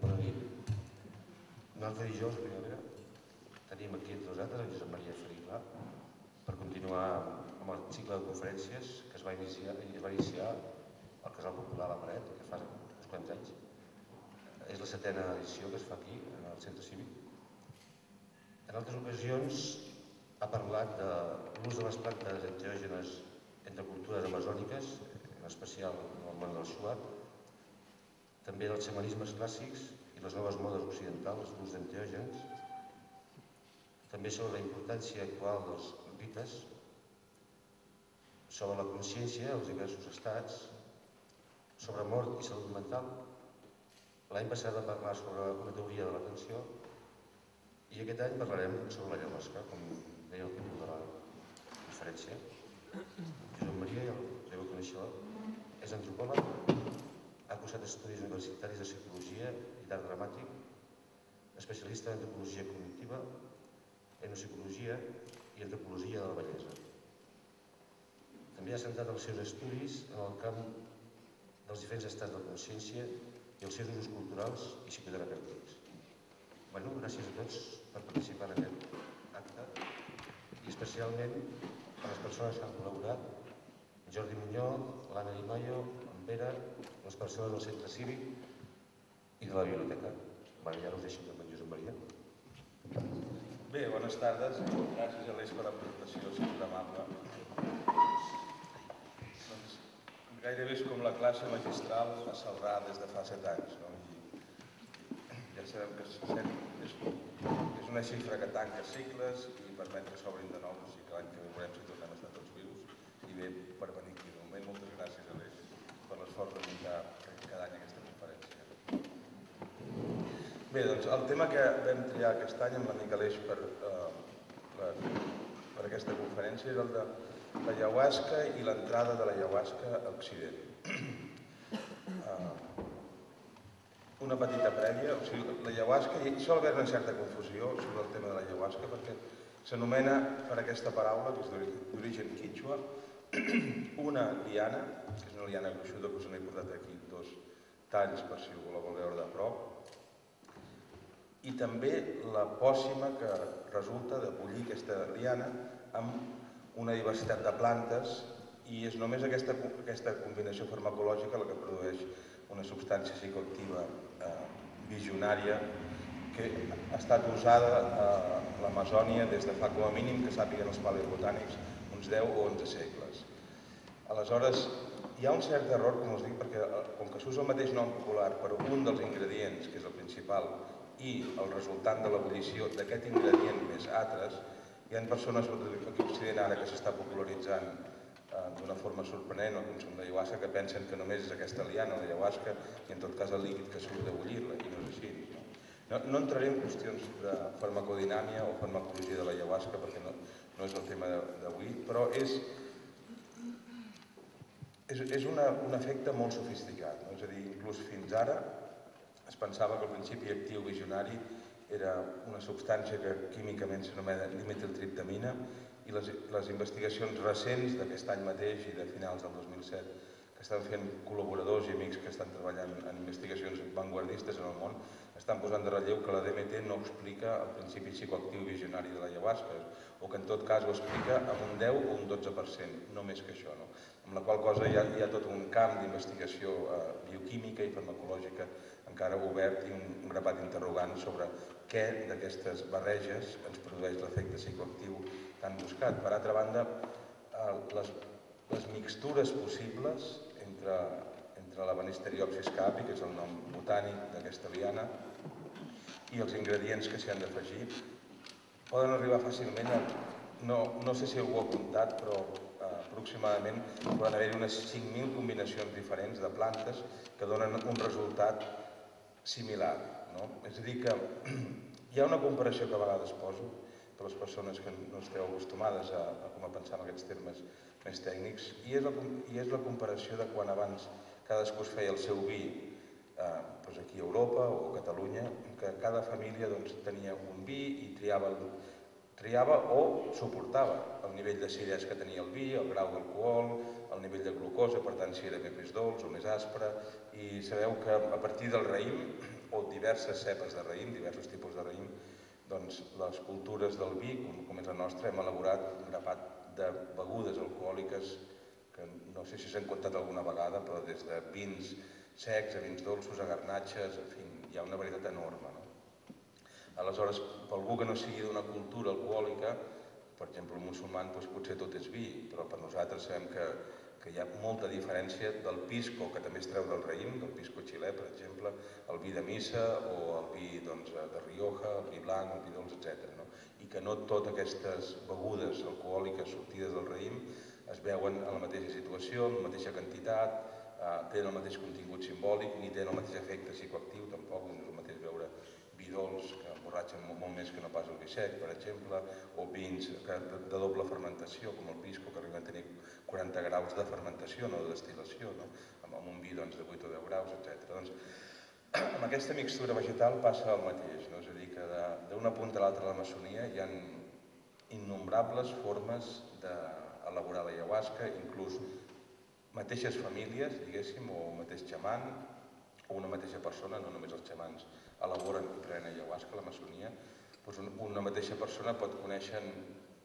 Bona nit. Nosaltres dijous, a primavera, tenim aquí entre nosaltres en Josep Maria Ferriglà per continuar amb el cicle de conferències que es va iniciar al Casal Popular La Paret, que fa uns quants anys. És la 7a edició que es fa aquí, en el Centre Cívic. En altres ocasions ha parlat de l'ús de les plantes enteògenes entre cultures amazòniques, en especial en el món del Shuar, també dels xamanismes clàssics i les noves modes occidentals d'ús d'enteògens, també sobre la importància actual dels rites, sobre la consciència als diversos estats, sobre mort i salut mental. L'any passat va parlar sobre una teoria de l'atenció i aquest any parlarem sobre l'ayahuasca, com deia el títol de la conferència. Josep Maria, ja el deveu conèixer, és antropòleg, ha cursat estudis universitaris de psicologia i d'art dramàtic, especialista en antropologia cognitiva, etnopsicologia i antropologia de la bellesa. També ha centrat els seus estudis en el camp dels diferents estats de consciència i els seus usos culturals i psicoterapèutics. Bueno, gràcies a tots per participar en aquest acte i especialment a les persones que han col·laborat, Jordi Muñoz, l'Anna Di Maio, en Pere, les persones del Centre Cívic i de la biblioteca. Bueno, ja us deixo amb en Josep Maria. Bé, bones tardes. Gràcies a l'Eix per la presentació, sempre amable. Doncs, gairebé és com la classe magistral a Celrà des de fa 7 anys. No? I ja sabem que és una xifra que tanca cicles i permet que s'obrin de nous, o sigui que l'any que ve veurem si tornem a estar tots vius i bé per venir aquí. De moment, moltes gràcies a l'Eix per l'esforç de muntar cada any aquesta conferència. Bé, doncs el tema que vam triar aquest any amb l'amic Aleix per aquesta conferència és el de l'ayahuasca i l'entrada de l'ayahuasca a Occident. Una petita prèvia, o sigui, l'ayahuasca, i sol haver una certa confusió sobre el tema de l'ayahuasca perquè s'anomena per aquesta paraula, que és d'origen quichua, una liana, que és una liana gruixuda, que us n'he portat aquí 2 talls per si la voleu veure de prop, i també la pòssima que resulta de bullir aquesta liana amb una diversitat de plantes i és només aquesta combinació farmacològica la que produeix una substància psicoactiva visionària que ha estat usada a l'Amazònia des de fa com a mínim que sàpiguen els paleobotànics uns 10 o 11 segles. Aleshores, hi ha un cert error, com us dic, perquè com que s'usa el mateix nom popular per un dels ingredients, que és el principal, i el resultant de l'ebullició d'aquest ingredient més altres, hi ha persones aquí a Occident ara que s'està popularitzant d'una forma sorprenent el consum d'ayahuasca que pensen que només és aquesta liana, l'ayahuasca, i en tot cas el líquid que surt de bullir-la, i no és així. No entraré en qüestions de farmacodinàmia o farmacologia de l'ayahuasca perquè no és el tema d'avui, però és un efecte molt sofisticat. És a dir, inclús fins ara es pensava que el principi actiu visionari era una substància que químicament s'anomena dimetiltriptamina i les investigacions recents d'aquest any mateix i de finals del 2007 que estan fent col·laboradors i amics que estan treballant en investigacions vanguardistes en el món estan posant de relleu que la DMT no explica el principi psicoactiu visionari de l'ayahuasca o que en tot cas ho explica amb un 10 o un 12%, no més que això. Amb la qual cosa hi ha tot un camp d'investigació bioquímica i farmacològica encara obert i un grapat interrogant sobre què d'aquestes barreges ens produeix l'efecte psicoactiu tan buscat. Per altra banda, les mixtures possibles entre la Banisteriopsis caapi, que és el nom botànic d'aquesta liana, i els ingredients que s'hi han d'afegir, poden arribar fàcilment a, no sé si ho heu apuntat, però aproximadament poden haver-hi unes 5.000 combinacions diferents de plantes que donen un resultat similar. És a dir que hi ha una comparació que a vegades poso per a les persones que no esteu acostumades a com a pensar en aquests termes més tècnics i és la comparació de quan abans cadascú es feia el seu vi aquí a Europa o a Catalunya, que cada família tenia un vi i triava o suportava el nivell d'acidesa que tenia el vi, el grau d'alcohol, el nivell de glucosa, per tant si era més dolç o més aspre, i sabeu que a partir del raïm o diverses cepes de raïm, diversos tipus de raïm, doncs les cultures del vi, com és la nostra, hem elaborat un grapat de begudes alcohòliques que no sé si s'han comptat alguna vegada, però des de vins secs a vins dolços, a garnatges, en fi, hi ha una varietat enorme. Aleshores, per algú que no sigui d'una cultura alcohòlica, per exemple, el musulman potser tot és vi, però per nosaltres sabem que hi ha molta diferència del pisco, que també es treu del raïm, del pisco xilè, per exemple, el vi de missa o el vi de Rioja, el vi blanc, el vi dolç, etc. I que no totes aquestes begudes alcohòliques sortides del raïm es veuen en la mateixa situació, en la mateixa quantitat, tenen el mateix contingut simbòlic, ni tenen el mateix efecte psicoactiu, tampoc, no és el mateix veure vi dolç, que emborratxen molt més que no pas el vi sec, per exemple, o vins de doble fermentació, com el pisco, que arriben a tenir 40 graus de fermentació, no de destil·lació, amb un vi de 8 o 10 graus, etc. Amb aquesta mixtura vegetal passa el mateix, és a dir, que d'una punta a l'altra de la maçonia hi ha innombrables formes d'elaborar l'ayahuasca, inclús mateixes famílies, diguéssim, o un mateix xaman, o una mateixa persona, no només els xamans elaboren i prenen ayahuasca a la maçonia, doncs una mateixa persona pot conèixer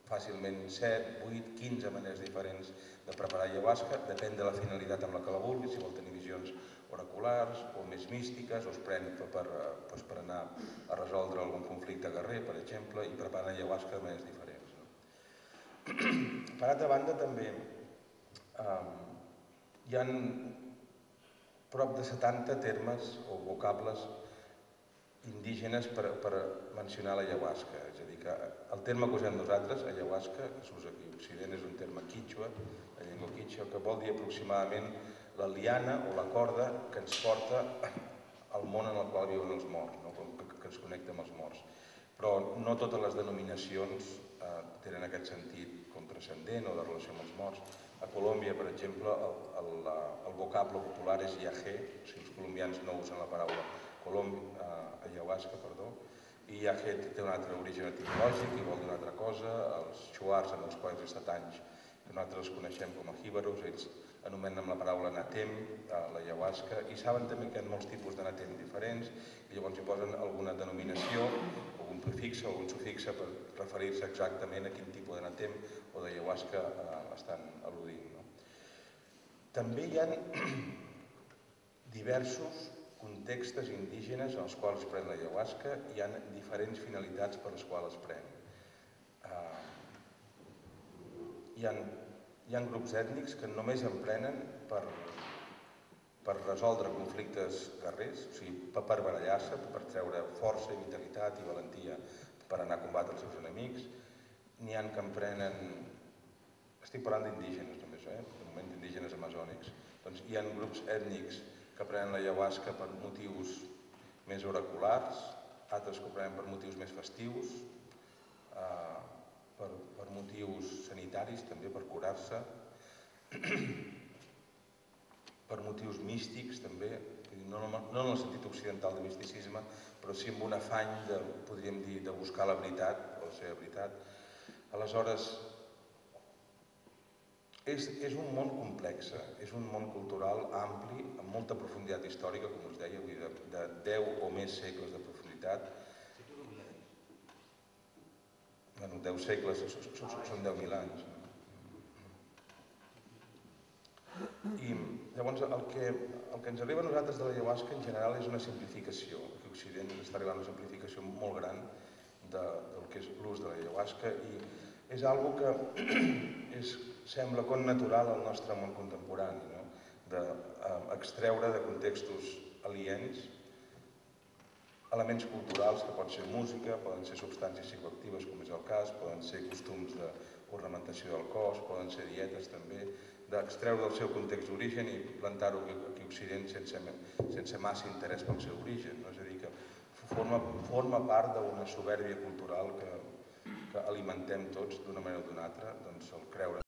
fàcilment 7, 8, 15 maneres diferents de preparar ayahuasca, depèn de la finalitat amb la que la vulgui, si vol tenir visions oraculars o més místiques, o es pren per anar a resoldre algun conflicte guerrer, per exemple, i preparen ayahuasca de maneres diferents. Per altra banda, també hi ha prop de 70 termes o vocables indígenes per mencionar l'ayahuasca. És a dir, que el terme que usem nosaltres, ayahuasca, que s'usa aquí a Occident, és un terme quítxua, la llengua quítxua, que vol dir aproximadament la liana o la corda que ens porta al món en el qual viuen els morts, que ens connecta amb els morts. Però no totes les denominacions tenen aquest sentit com transcendent o de relació amb els morts. A Colòmbia, per exemple, el vocable popular és yagé, o sigui, els colombians no usen la paraula ayahuasca, i yagé té un altre origen etimològic i vol dir una altra cosa. Els xuars, amb els quals he estat anys, que nosaltres els coneixem com a jíbaros, ells anomenen amb la paraula natem, l'ayahuasca, i saben també que hi ha molts tipus de natem diferents, i llavors hi posen alguna denominació, algun prefix o algun sufixe per referir-se exactament a quin tipus de natem o d'ayahuasca estan al·ludint. També hi ha diversos contextes indígenes en els quals es pren l'ayahuasca i hi ha diferents finalitats per les quals es pren. Hi ha grups ètnics que només en prenen per resoldre conflictes guerrers, o sigui, per barallar-se, per treure força i vitalitat i valentia per anar a combatre els seus enemics. N'hi ha que en prenen, estic parlant d'indígenes només, de moment d'indígenes amazònics. Doncs hi ha grups ètnics que prenen l'ayahuasca per motius més oraculars, altres que ho prenen per motius més festius, per motius sanitaris també, per curar-se, per motius místics també, no en el sentit occidental de misticisme, però sí amb un afany, podríem dir, de buscar la veritat, o la seva veritat. Aleshores, és un món complex, és un món cultural ampli, amb molta profunditat històrica, com us deia, de 10 o més segles de profunditat. 10 segles són 10.000 anys. I llavors el que ens arriba a nosaltres de l'ayahuasca en general és una simplificació. Aquí a Occident està arribant una simplificació molt gran del que és l'ús de l'ayahuasca i és una cosa que sembla com natural al nostre món contemporani, d'extreure de contextos aliens elements culturals que pot ser música, poden ser substàncies psicoactives, com és el cas, poden ser costums d'ornamentació del cos, poden ser dietes també, d'extreure del seu context d'origen i plantar-ho aquí a Occident sense massa interès pel seu origen. És a dir, que forma part d'una supèrbia cultural que alimentem tots d'una manera o d'una altra, el creure